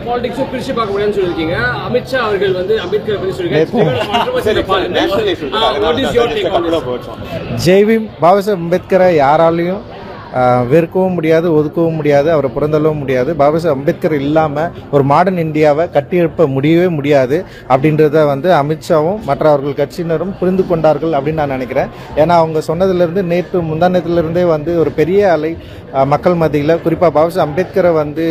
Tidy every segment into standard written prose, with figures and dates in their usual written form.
பாலிடிக்ஸும் பிரிச்சு பார்க்க முடியாதுன்னு சொல்லியிருக்கீங்க. அமித்ஷா அவர்கள் வந்து அம்பேத்கர் பற்றி சொல்லியிருக்கீங்க. ஜெய்பீம் பாபா சாஹேப் அம்பேத்கரை யாராலையும் வெறுக்கவும் முடியாது, ஒதுக்கவும் முடியாது, அவரை புறந்தள்ளவும் முடியாது. பாபா சாஹேப் அம்பேத்கர் இல்லாமல் ஒரு மாடர்ன் இந்தியாவை கட்டியெழுப்ப முடியவே முடியாது அப்படின்றத வந்து அமித்ஷாவும் மற்ற அவர்கள் கட்சியினரும் புரிந்து கொண்டார்கள் அப்படின்னு நான் நினைக்கிறேன். ஏன்னா அவங்க சொன்னதுலேருந்து நேற்று முந்தானத்திலிருந்தே வந்து ஒரு பெரிய அலை மக்கள் மத்தியில், குறிப்பாக பாபா சாஹேப் அம்பேத்கரை வந்து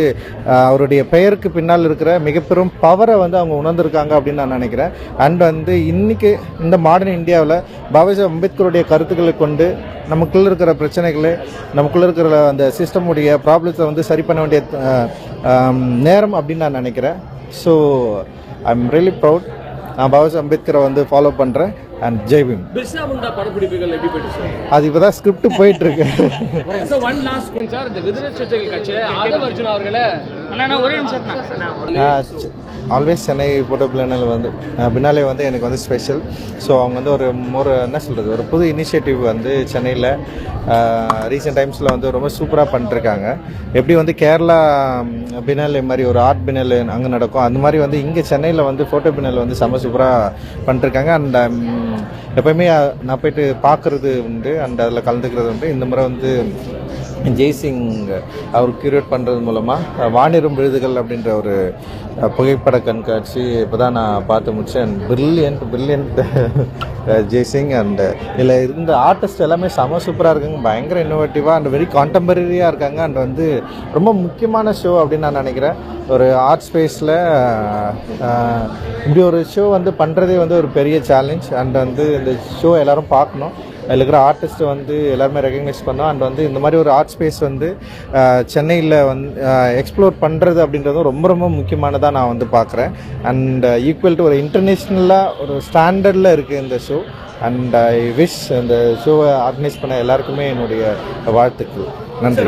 அவருடைய பெயருக்கு பின்னால் இருக்கிற மிகப்பெரும் பவரை வந்து அவங்க உணர்ந்திருக்காங்க அப்படின்னு நான் நினைக்கிறேன். அண்ட் வந்து இன்னைக்கு இந்த மாடர்ன் இந்தியாவில் பாபா சாஹேப் அம்பேத்கருடைய கருத்துக்களை கொண்டு நமக்குள்ளே இருக்கிற பிரச்சனைகளை, நமக்குள்ளே இருக்கிற அந்த சிஸ்டமுடைய ப்ராப்ளத்தை வந்து சரி பண்ண வேண்டிய நேரம் அப்படின்னு நான் நினைக்கிறேன். So I am really proud. நான் பாபா சாஹேப் அம்பேத்கரை வந்து ஃபாலோ பண்ணுறேன். அண்ட் ஜெய்பீம். பிர்சா முண்டா படப்பிடிப்புகள் எப்படி போயிட்டு சார்? அது இப்போ தான் ஸ்கிரிப்ட் போயிட்டு இருக்கு. Sir one last question sir, இந்த விடுதலை சிறுத்தைகள் கட்சி ஆதவ் அர்ஜுனா அவர்களே ஒரே நிமிஷம் ஆல்வேஸ் சென்னை ஃபோட்டோ பின்னாலே வந்து எனக்கு வந்து ஸ்பெஷல். ஸோ அவங்க வந்து ஒரு என்ன சொல்கிறது, ஒரு புது இனிஷியேட்டிவ் வந்து சென்னையில் ரீசெண்ட் டைம்ஸில் வந்து ரொம்ப சூப்பராக பண்ணிட்டுருக்காங்க. எப்படி வந்து கேரளா பின்னாலே மாதிரி ஒரு ஆர்ட் பின்னல் அங்கே நடக்கும், அந்த மாதிரி வந்து இங்கே சென்னையில் வந்து ஃபோட்டோ பின்னல் வந்து செம்ம சூப்பராக பண்ணிட்டுருக்காங்க. அண்ட் எப்போயுமே நான் போயிட்டு பார்க்குறது உண்டு, அண்ட் அதில் கலந்துக்கிறது உண்டு. இந்த முறை வந்து ஜெய்சிங் அவர் கியூரேட் பண்ணுறது மூலமாக வானிரும் விருதுகள் அப்படின்ற ஒரு புகைப்பட கண்காட்சி இப்போ தான் நான் பார்த்து முடித்தேன். பிரில்லியன்ட் ஜெய்சிங். அண்ட் இதில் இருந்த ஆர்டிஸ்ட் எல்லாமே செம சூப்பராக இருக்காங்க, பயங்கர இன்னோவேட்டிவாக அண்ட் வெரி கான்டெம்பரரியாக இருக்காங்க. அண்ட் வந்து ரொம்ப முக்கியமான ஷோ அப்படின்னு நான் நினைக்கிறேன். ஒரு ஆர்ட் ஸ்பேஸில் இப்படி ஒரு ஷோ வந்து பண்ணுறதே வந்து ஒரு பெரிய சேலஞ்ச். அண்ட் வந்து இந்த ஷோ எல்லோரும் பார்க்கணும், அதில் இருக்கிற ஆர்டிஸ்ட்டை வந்து எல்லாருமே ரெகக்னைஸ் பண்ணோம். அண்ட் வந்து இந்த மாதிரி ஒரு ஆர்ட் ஸ்பேஸ் வந்து சென்னையில் வந்து எக்ஸ்ப்ளோர் பண்ணுறது அப்படின்றதும் ரொம்ப ரொம்ப முக்கியமானதாக நான் வந்து பார்க்குறேன். அண்ட் ஈக்குவல் டு ஒரு இன்டர்நேஷ்னலாக ஒரு ஸ்டாண்டர்டில் இருக்குது இந்த ஷோ. அண்ட் ஐ விஷ் இந்த ஷோவை ஆர்கனைஸ் பண்ண எல்லாருக்குமே என்னுடைய வாழ்த்துக்கள். நன்றி.